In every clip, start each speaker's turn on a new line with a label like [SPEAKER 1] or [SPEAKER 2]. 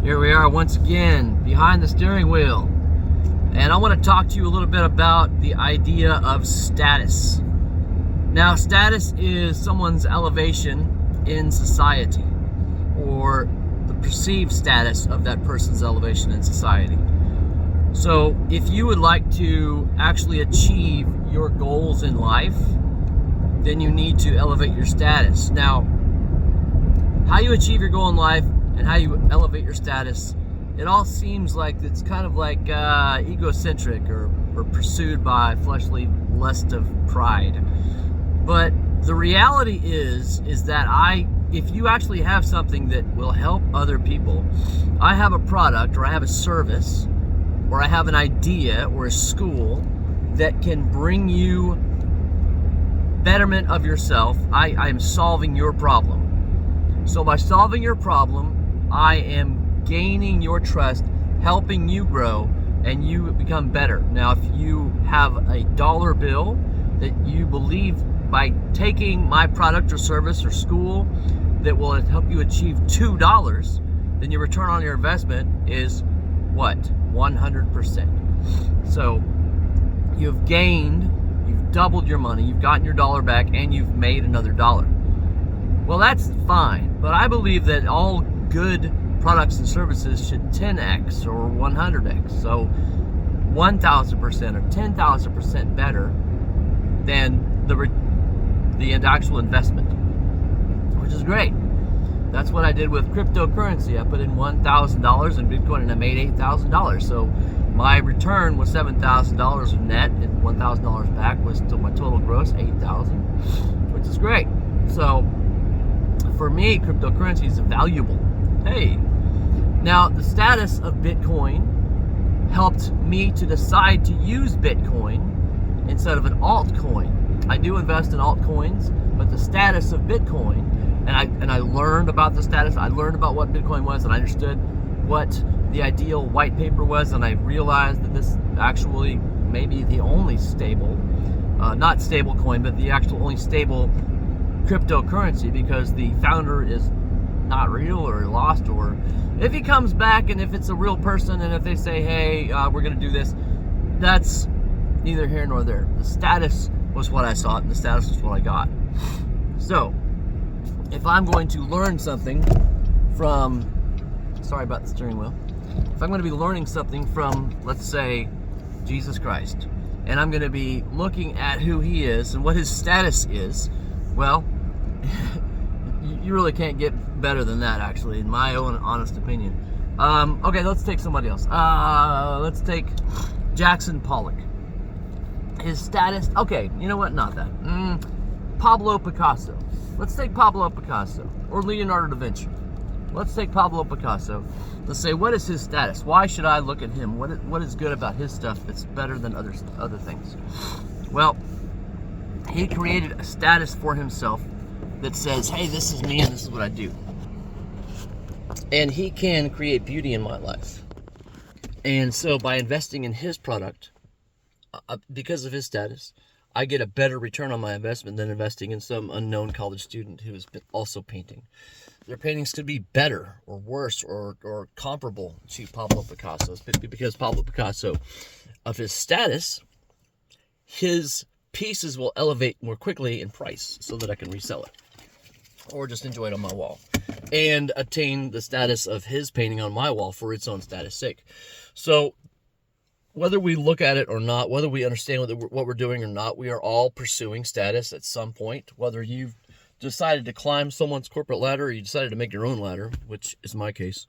[SPEAKER 1] Here we are once again behind the steering wheel, and I want to talk to you a little bit about the idea of status. Now, status is someone's elevation in society, or the perceived status of that person's elevation in society. So if you would like to actually achieve your goals in life, then you need to elevate your status. Now, how you achieve your goal in life and how you elevate your status, it all seems like it's kind of like egocentric or pursued by fleshly lust of pride. But the reality is that if you actually have something that will help other people, I have a product or I have a service or I have an idea or a school that can bring you betterment of yourself. I am solving your problem. So by solving your problem, I am gaining your trust, helping you grow, and you become better. Now, if you have a dollar bill that you believe by taking my product or service or school that will help you achieve $2, then your return on your investment is what? 100%. So you've doubled your money, you've gotten your dollar back, and you've made another dollar. Well, that's fine, but I believe that all good products and services should 10x or 100x. So 1,000% or 10,000% better than the actual investment, which is great. That's what I did with cryptocurrency. I put in $1,000 in Bitcoin and I made $8,000. So my return was $7,000 net, and $1,000 back was to my total gross $8,000, which is great. So for me, cryptocurrency is valuable. Hey, now the status of Bitcoin helped me to decide to use Bitcoin instead of an altcoin. I do invest in altcoins, but the status of Bitcoin, and I learned about the status. I learned about what Bitcoin was, and I understood what the ideal white paper was, and I realized that this actually may be the only stable, not stable coin, but the actual only stable cryptocurrency, because the founder is not real or lost, or if he comes back and if it's a real person and if they say, hey, we're going to do this, that's neither here nor there. The status was what I sought, and the status was what I got. So if I'm going to learn something from, sorry about the steering wheel, if I'm going to be learning something from, let's say, Jesus Christ, and I'm going to be looking at who he is and what his status is, well, you really can't get better than that, actually, in my own honest opinion. Okay, let's take somebody else. Let's take Jackson Pollock. His status, okay, you know what, not that. Pablo Picasso. Let's take Pablo Picasso, or Leonardo da Vinci. Let's take Pablo Picasso. Let's say, what is his status? Why should I look at him? What is good about his stuff that's better than other things? Well, he created a status for himself that says, hey, this is me and this is what I do. And he can create beauty in my life. And so by investing in his product, because of his status, I get a better return on my investment than investing in some unknown college student who has been also painting. Their paintings could be better or worse or comparable to Pablo Picasso's, because Pablo Picasso, of his status, his pieces will elevate more quickly in price so that I can resell it or just enjoy it on my wall and attain the status of his painting on my wall for its own status sake. So whether we look at it or not, whether we understand what we're doing or not, we are all pursuing status at some point. Whether you've decided to climb someone's corporate ladder or you decided to make your own ladder, which is my case,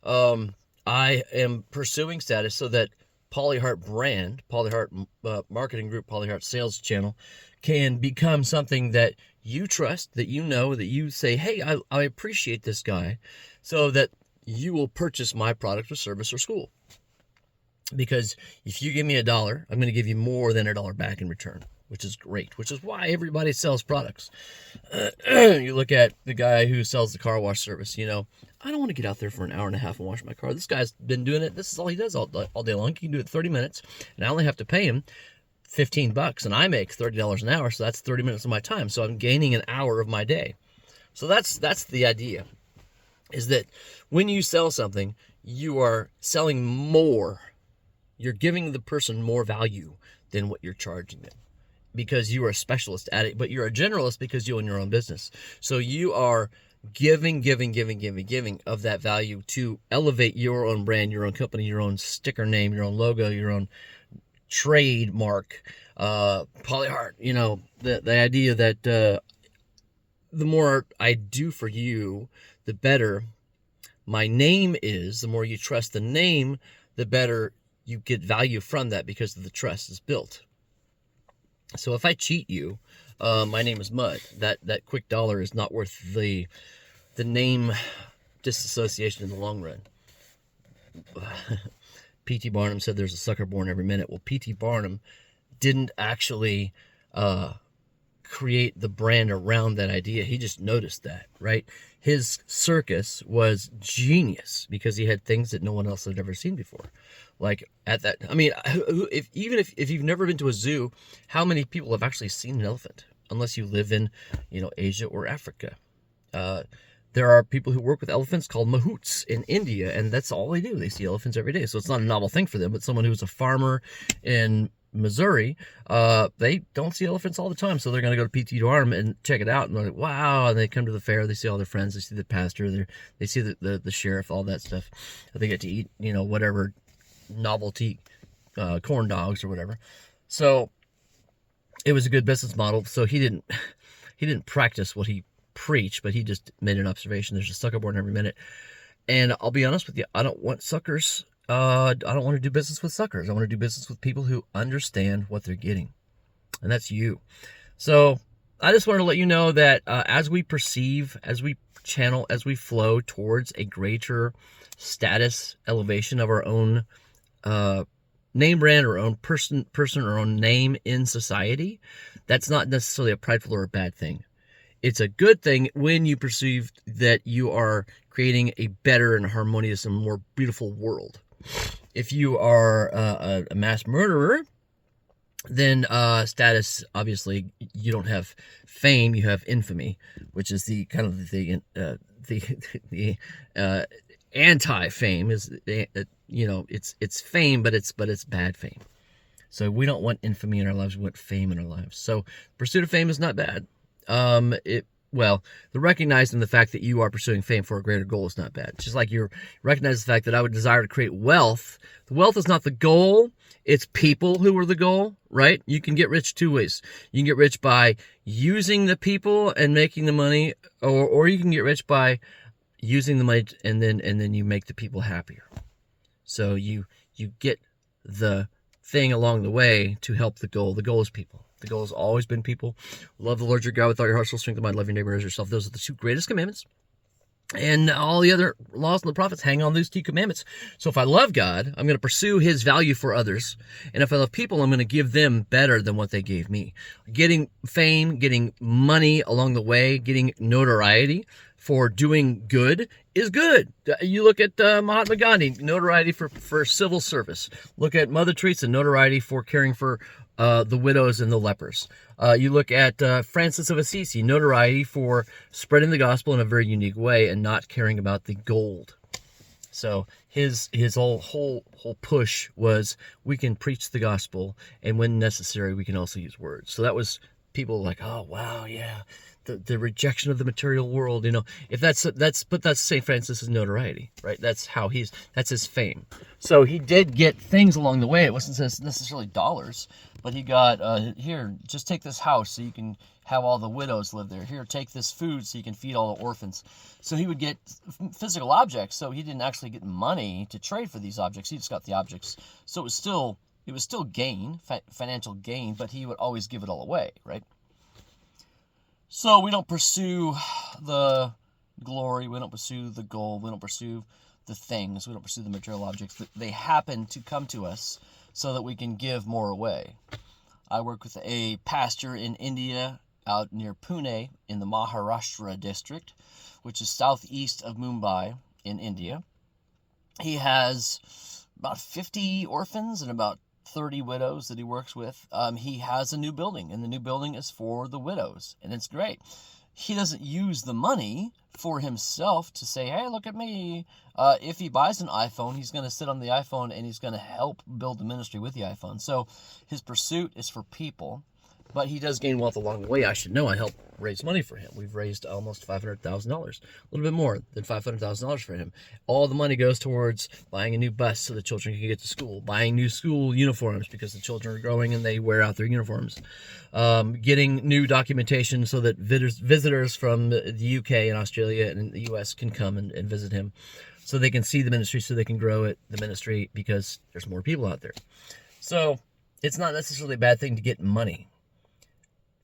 [SPEAKER 1] I am pursuing status so that Polyheart brand, Polyheart marketing group, Polyheart sales channel can become something that you trust, that you know, that you say, hey, I appreciate this guy, so that you will purchase my product or service or school. Because if you give me $1, I'm going to give you more than $1 back in return, which is great, which is why everybody sells products. You look at the guy who sells the car wash service, you know, I don't want to get out there for an hour and a half and wash my car. This guy's been doing it. This is all he does all day long. He can do it 30 minutes, and I only have to pay him $15, and I make $30 an hour, so that's 30 minutes of my time. So I'm gaining an hour of my day. So that's the idea. is that when you sell something, you are selling more. You're giving the person more value than what you're charging them, because you are a specialist at it, but you're a generalist because you own your own business. So you are giving of that value to elevate your own brand, your own company, your own sticker name, your own logo, your own trademark, Polyheart. You know, the idea that the more I do for you, the better my name is. The more you trust the name, the better you get value from that, because the trust is built. So if I cheat you, my name is Mud. That quick dollar is not worth the name disassociation in the long run. P.T. Barnum said there's a sucker born every minute. Well, P.T. Barnum didn't actually create the brand around that idea. He just noticed that, right? His circus was genius because he had things that no one else had ever seen before. Like at that, I mean, if you've never been to a zoo, how many people have actually seen an elephant? Unless you live in, Asia or Africa. There are people who work with elephants called mahouts in India, and that's all they do. They see elephants every day. So it's not a novel thing for them, but someone who's a farmer in Missouri, they don't see elephants all the time. So they're going to go to P.T. Barnum and check it out. And they're like, wow. And they come to the fair. They see all their friends. They see the pastor. They see the sheriff, all that stuff. They get to eat, whatever novelty corn dogs or whatever. So it was a good business model. So he didn't practice what he preached, but he just made an observation. There's a sucker born every minute. And I'll be honest with you, I don't want suckers. I don't want to do business with suckers. I want to do business with people who understand what they're getting. And that's you. So I just wanted to let you know that as we perceive, as we channel, as we flow towards a greater status elevation of our own name brand, or own person, or own name in society, that's not necessarily a prideful or a bad thing. It's a good thing when you perceive that you are creating a better and harmonious and more beautiful world. If you are a mass murderer, then status, obviously, you don't have fame, you have infamy, which is the kind of the anti-fame. Is it's fame, but it's bad fame. So we don't want infamy in our lives. We want fame in our lives. So pursuit of fame is not bad. The recognizing the fact that you are pursuing fame for a greater goal is not bad. Just like you recognize the fact that I would desire to create wealth. The wealth is not the goal. It's people who are the goal, right? You can get rich two ways. You can get rich by using the people and making the money, or you can get rich by using the money and then you make the people happier. So you get the thing along the way to help the goal. The goal is people. The goal has always been people. Love the Lord your God with all your heart, soul, strength, and mind. Love your neighbor as yourself. Those are the two greatest commandments. And all the other laws and the prophets hang on those two commandments. So if I love God, I'm going to pursue his value for others. And if I love people, I'm going to give them better than what they gave me. Getting fame, getting money along the way, getting notoriety for doing good is good. You look at Mahatma Gandhi, notoriety for civil service. Look at Mother Teresa, notoriety for caring for the widows and the lepers. You look at Francis of Assisi, notoriety for spreading the gospel in a very unique way and not caring about the gold. So his whole push was, we can preach the gospel, and when necessary, we can also use words. So that was people like, oh wow, yeah, the rejection of the material world. If that's St. Francis's notoriety, right? That's his fame. So he did get things along the way. It wasn't necessarily dollars, but he got here, just take this house so you can have all the widows live there. Here, take this food so you can feed all the orphans. So he would get physical objects. So he didn't actually get money to trade for these objects. He just got the objects. So it was still gain, financial gain, but he would always give it all away, right? So we don't pursue the glory, we don't pursue the goal, we don't pursue the things, we don't pursue the material objects. They happen to come to us so that we can give more away. I work with a pastor in India out near Pune in the Maharashtra district, which is southeast of Mumbai in India. He has about 50 orphans and about 30 widows that he works with. He has a new building, and the new building is for the widows, and it's great. he doesn't use the money for himself to say, hey, look at me. If he buys an iPhone, he's going to sit on the iPhone and he's going to help build the ministry with the iPhone. So his pursuit is for people, but he does gain wealth along the way. I should know. I helped raise money for him. We've raised almost $500,000, a little bit more than $500,000 for him. All the money goes towards buying a new bus so the children can get to school, buying new school uniforms because the children are growing and they wear out their uniforms, getting new documentation so that visitors from the UK and Australia and the US can come and visit him so they can see the ministry, so they can grow the ministry because there's more people out there. So it's not necessarily a bad thing to get money.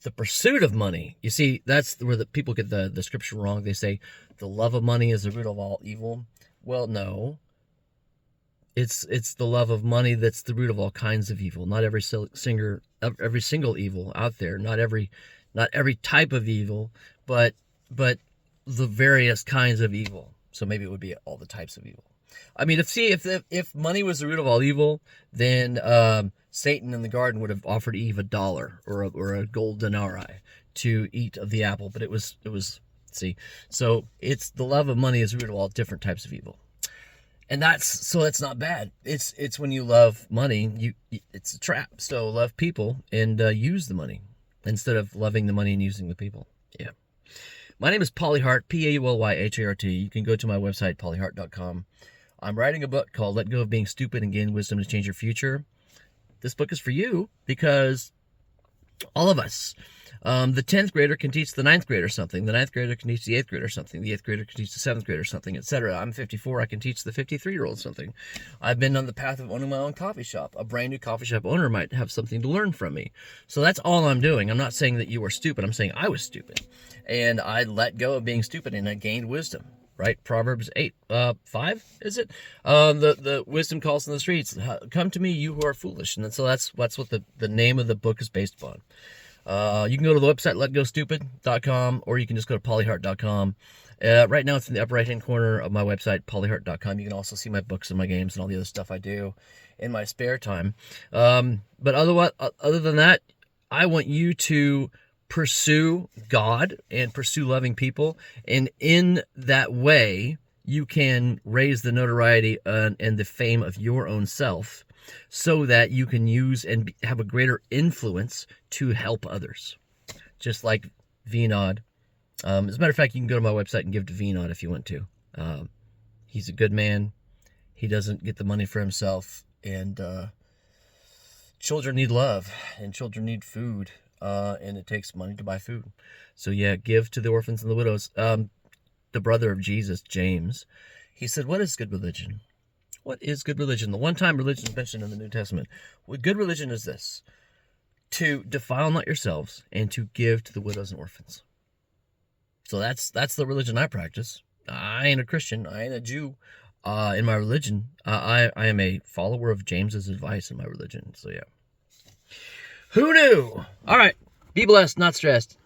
[SPEAKER 1] The pursuit of money, you see, that's where the people get the scripture wrong. They say the love of money is the root of all evil. Well, no. It's the love of money that's the root of all kinds of evil. Not every single evil out there. Not every type of evil, but the various kinds of evil. So maybe it would be all the types of evil. I mean, if money was the root of all evil, then Satan in the garden would have offered Eve $1 or a gold denarii to eat of the apple. But it was see. So it's the love of money is the root of all different types of evil, and that's not bad. It's when you love money, it's a trap. So love people and use the money instead of loving the money and using the people. Yeah. My name is Paulyhart, Paulyhart. You can go to my website, paulyhart.com. I'm writing a book called Let Go of Being Stupid and Gain Wisdom to Change Your Future. This book is for you because all of us, the 10th grader can teach the 9th grader something. The 9th grader can teach the 8th grader something. The 8th grader can teach the 7th grader something, etc. I'm 54. I can teach the 53-year-old something. I've been on the path of owning my own coffee shop. A brand new coffee shop owner might have something to learn from me. So that's all I'm doing. I'm not saying that you are stupid. I'm saying I was stupid. And I let go of being stupid and I gained wisdom. Right? Proverbs 8:5, is it? The wisdom calls in the streets. Come to me, you who are foolish. And so that's what the name of the book is based upon. You can go to the website, letgostupid.com, or you can just go to paulyhart.com. Right now it's in the upper right-hand corner of my website, paulyhart.com. You can also see my books and my games and all the other stuff I do in my spare time. But other than that, I want you to pursue God and pursue loving people, and in that way you can raise the notoriety and the fame of your own self so that you can use and have a greater influence to help others, just like Vinod. As a matter of fact, you can go to my website and give to Vinod if you want to. He's a good man. He doesn't get the money for himself, and children need love and children need food. And it takes money to buy food. So yeah, give to the orphans and the widows. The brother of Jesus, James, he said, what is good religion? What is good religion? The one time religion is mentioned in the New Testament. Well, good religion is this: to defile not yourselves and to give to the widows and orphans. So that's the religion I practice. I ain't a Christian. I ain't a Jew. In my religion, I am a follower of James's advice in my religion. So yeah. Who knew? All right. Be blessed, not stressed.